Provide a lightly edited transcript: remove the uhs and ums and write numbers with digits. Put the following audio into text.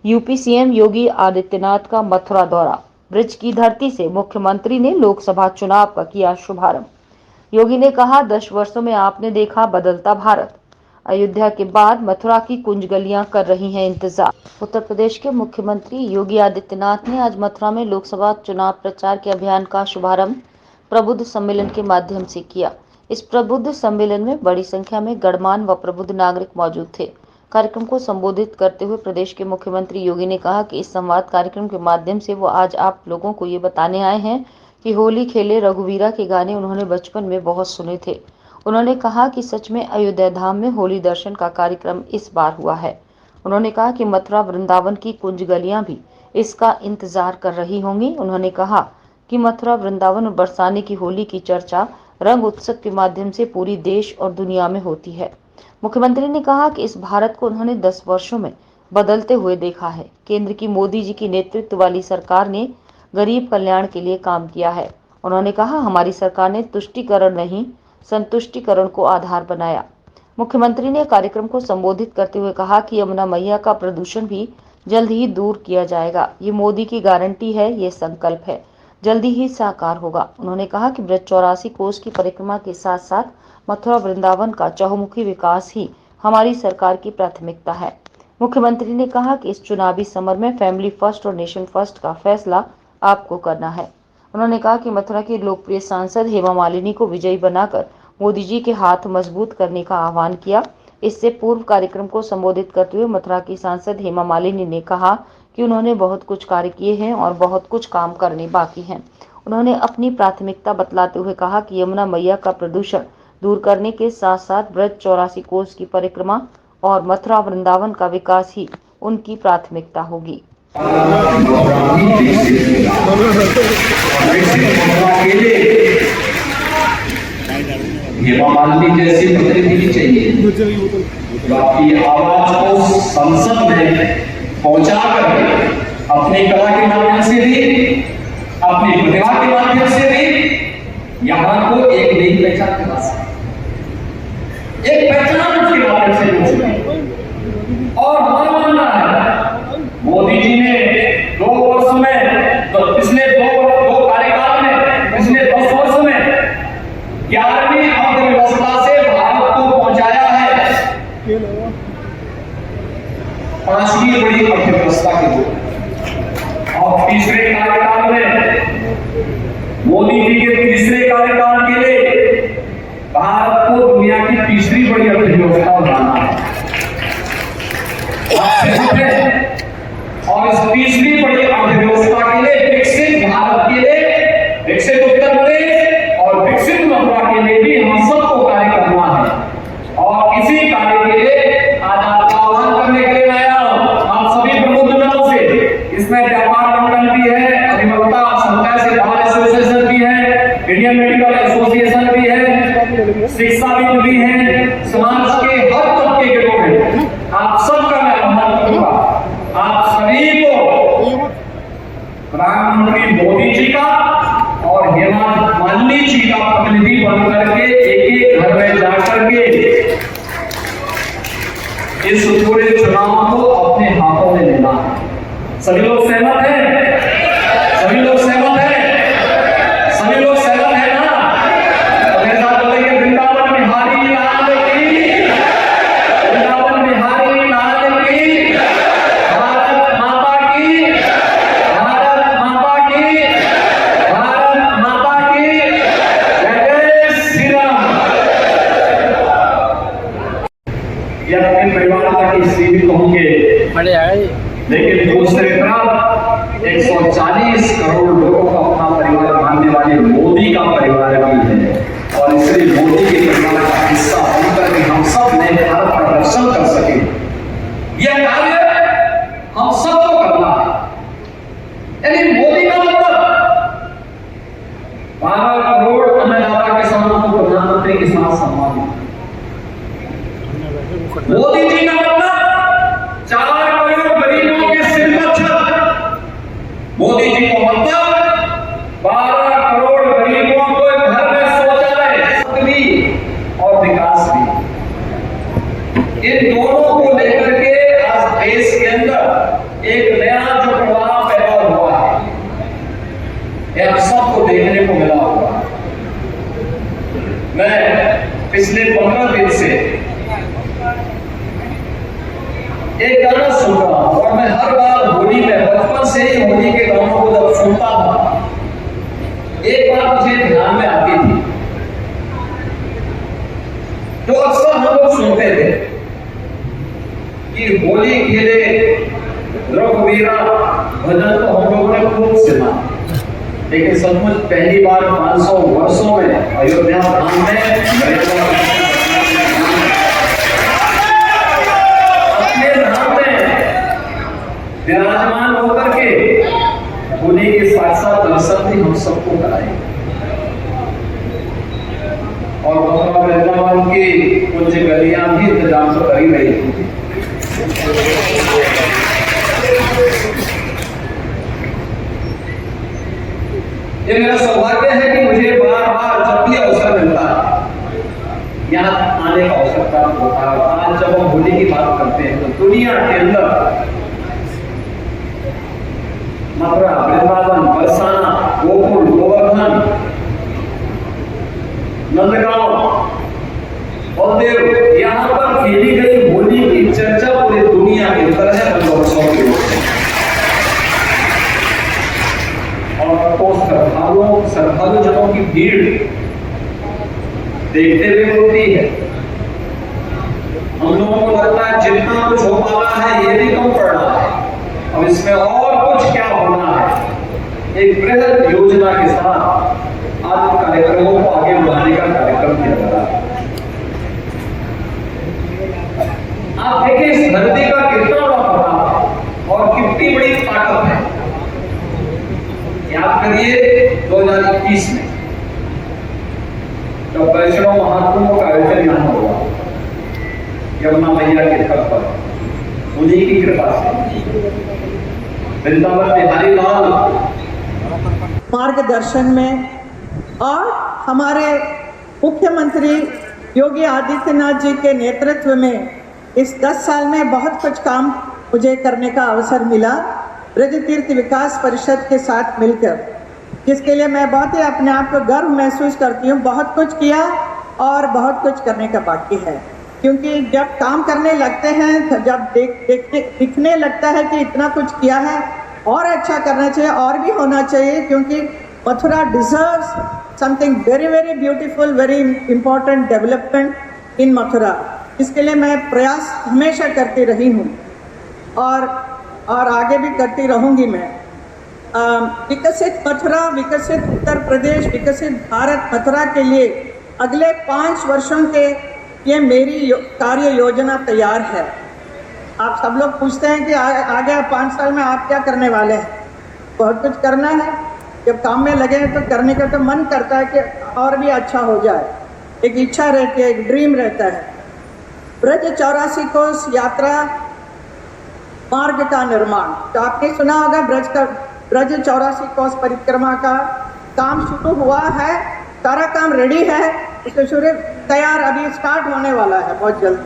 UP CM Yogi Adityanath का मथुरा दौरा। Bridge की धरती से मुख्यमंत्री ने लोकसभा चुनाव का किया शुभारंभ। योगी ने कहा, 10 वर्षों में आपने देखा बदलता भारत। अयोध्या के बाद मथुरा की कुंज गलियां कर रही हैं इंतजार। उत्तर प्रदेश के मुख्यमंत्री योगी आदित्यनाथ ने आज मथुरा में लोकसभा चुनाव प्रचार के अभियान का शुभारंभ प्रबुद्ध सम्मेलन के माध्यम से किया। इस प्रबुद्ध सम्मेलन में बड़ी संख्या में गणमान्य व प्रबुद्ध नागरिक मौजूद थे। कार्यक्रम को संबोधित करते हुए प्रदेश के मुख्यमंत्री योगी ने कहा कि इस संवाद कार्यक्रम के माध्यम से वो आज आप लोगों को ये बताने आए हैं कि होली खेले रघुवीरा के गाने उन्होंने बचपन में बहुत सुने थे। उन्होंने कहा कि सच में अयोध्या धाम में होली दर्शन का कार्यक्रम इस बार हुआ है। उन्होंने कहा कि मथुरा वृंदावन की कुंज गलियां भी इसका इंतजार कर रही होंगी। उन्होंने कहा कि मथुरा वृंदावन और बरसाने की होली की चर्चा रंग उत्सव के माध्यम से पूरी देश और दुनिया में होती है। मुख्यमंत्री ने कहा कि इस भारत को उन्होंने 10 वर्षों में बदलते हुए देखा है। केंद्र की मोदी जी की नेतृत्व वाली सरकार ने गरीब कल्याण के लिए काम किया है। उन्होंने कहा, हमारी सरकार ने तुष्टीकरण नहीं संतुष्टीकरण को आधार बनाया। मुख्यमंत्री ने कार्यक्रम को संबोधित करते हुए कहा कि यमुना मैया का प्रदूषण भी जल्द ही दूर किया जाएगा। ये मोदी की गारंटी है, ये संकल्प है, जल्दी ही साकार होगा। उन्होंने कहा कि ब्रज 84 कोस की परिक्रमा के साथ साथ मथुरा वृंदावन का चहुमुखी विकास ही हमारी सरकार की प्राथमिकता है। मुख्यमंत्री ने कहा कि इस चुनावी समर में फैमिली फर्स्ट और नेशन फर्स्ट का फैसला आपको करना है। उन्होंने कहा कि मथुरा की लोकप्रिय सांसद हेमा मालिनी को विजयी बनाकर मोदी जी के हाथ मजबूत करने का आह्वान किया। इससे पूर्व कार्यक्रम को संबोधित करते हुए मथुरा की सांसद हेमा मालिनी ने कहा कि उन्होंने बहुत कुछ कार्य किए हैं और बहुत कुछ काम करने बाकी हैं। उन्होंने अपनी प्राथमिकता बतलाते हुए कहा कि यमुना मैया का प्रदूषण दूर करने के साथ साथ ब्रज 84 कोस की परिक्रमा और मथुरा वृंदावन का विकास ही उनकी प्राथमिकता होगी। हेमा मालिनी जैसी प्रतिनिधि चाहिए जो आपकी आवाज को संसद में पहुंचा करके अपनी कला के माध्यम से भी, अपनी प्रतिभा के माध्यम से भी यहाँ को एक नई पहचान दिला सके, एक पहचान उसके माध्यम से मिल सके। और हमारा मानना है मोदी जी ने 2 वर्ष में, तो पिछले दो कार्यकाल में, पिछले 10 वर्ष में 11वीं अर्थव्यवस्था से भारत को पहुंचाया है 5वीं बड़ी अर्थव्यवस्था के रूप में। और तीसरे कार्यकाल में, मोदी जी के तीसरे कार्यकाल के लिए भारत को दुनिया की तीसरी बड़ी अर्थव्यवस्था बनाना है। और इस तीसरी बड़ी अर्थव्यवस्था के लिए, विकसित भारत के लिए, विकसित उत्तर प्रदेश और विकसित मथुरा के लिए भी हम सबको कार्य करना है। और इसी कार्य के लिए आज आपका आह्वान करने के लिए आया हूं, आप सभी प्रबुद्ध जनों से। इसमें व्यापार मंडल भी है, अधिवक्ता समुदाय से बाहर एसोसिएशन भी है, इंडियन मेडिकल एसोसिएशन भी है, शिक्षाविद भी है, समाज के हर तबके के लोग हैं। आप सबका मैं आह्वान करूंगा, आप सभी को प्रधानमंत्री मोदी जी का और हेमा मालिनी जी का प्रतिनिधि बनकर के एक घर में जाकर के इस पूरे चुनाव को अपने हाथों में लेना है। सभी लोग सहमत हैं? सभी लोग सहमत हैं? सभी लोग सहमत हैं ना? तो मेरे साथ बोलेंगे, वृंदावन बिहारी लाल की, वृंदावन बिहारी लाल की, भारत माता की, भारत माता की, भारत माता की, जय श्री राम। यह अपने परिवार तक ही सीमित होंगे, लेकिन दूसरी तरफ 140 करोड़ लोगों का अपना परिवार मानने वाले मोदी का परिवार भी है। और इसलिए मोदी के परिवार का हिस्सा बनकर के हम सब नए भारत का दर्शन कर सके, यह कार्य हम सबको करना है। यानी मोदी का मतलब 12 करोड़ अन्नदाता किसानों को प्रधानमंत्री किसान सम्मान, मोदी जी का मतलब 4 करोड़ गरीबों के सिर पर ये आप सबको देखने को मिला होगा। मैं पिछले 15 दिन से एक गाना सुन रहा हूं और मैं हर बार होली में, बचपन से ही होली के गानों को जब सुनता था, एक बात मुझे ध्यान में आती थी जो अक्सर हम लोग सुनते थे कि होली खेले रघुवीरा भजन तो हम लोगों ने खूब सुना, लेकिन सचमुच पहली बार 500 वर्षों में अयोध्या धाम में अपने धाम में विराजमान होकर के होली के साथ दर्शन भी हम सबको कराए और मथुरा वृंदावन की कुछ गलियां भी इंतजाम तो कर ही रही थी। ये मेरा सौभाग्य है कि मुझे बार बार जब भी अवसर मिलता है यहाँ आने का अवसर प्राप्त होता है। आज जब हम होली की बात करते हैं तो दुनिया के अंदर मथुरा, वृंदावन, बरसाना, गोकुल, गोवर्धन, नंदगांव, बलदेव, यहाँ पर खेली गई होली की चर्चा पूरी दुनिया के अंदर है। और तो श्रद्धालु जनों की भीड़ देखते हुए होती है। हम लोगों को लगता है जितना कुछ हो पा रहा है ये भी कम पड़ रहा है, अब इसमें और कुछ क्या होना है। एक बृहद योजना के साथ आज कार्यक्रमों को आगे बढ़ाने का कार्यक्रम किया जा रहा है। आप देखिए इस धरती का कितना बड़ा प्रताप है और कितनी बड़ी ताकत है। याद करिए 2021 में जब वैष्णव महाकुंभ का आयोजन यहाँ हुआ यमुना मैया के तट पर, उन्हीं की कृपा से वृंदावन बिहारी लाल मार्गदर्शन में और हमारे मुख्यमंत्री योगी आदित्यनाथ जी के नेतृत्व में इस 10 साल में बहुत कुछ काम मुझे करने का अवसर मिला ब्रज तीर्थ विकास परिषद के साथ मिलकर, जिसके लिए मैं बहुत ही अपने आप को गर्व महसूस करती हूँ। बहुत कुछ किया और बहुत कुछ करने का बाकी है, क्योंकि जब काम करने लगते हैं, जब दिखने लगता है कि इतना कुछ किया है और अच्छा करना चाहिए और भी होना चाहिए, क्योंकि Mathura deserves something very very beautiful, very important development in Mathura. इसके लिए मैं प्रयास हमेशा करती रही हूँ और आगे भी करती रहूँगी। मैं विकसित मथुरा, विकसित उत्तर प्रदेश, विकसित भारत मथुरा के लिए अगले 5 वर्षों के ये मेरी कार्य योजना तैयार है। आप सब लोग पूछते हैं कि आगे 5 साल में आप क्या करने वाले हैं। बहुत कुछ करना है। जब काम में लगे हैं तो करने का तो मन करता है कि और भी अच्छा हो जाए। एक इच्छा रहती है, एक ड्रीम रहता है। ब्रज 84 कोस यात्रा मार्ग का निर्माण, तो आपने सुना होगा ब्रज 84 कोस परिक्रमा का काम शुरू हुआ है, सारा काम रेडी है, इसको शुरू तैयार अभी स्टार्ट होने वाला है बहुत जल्द।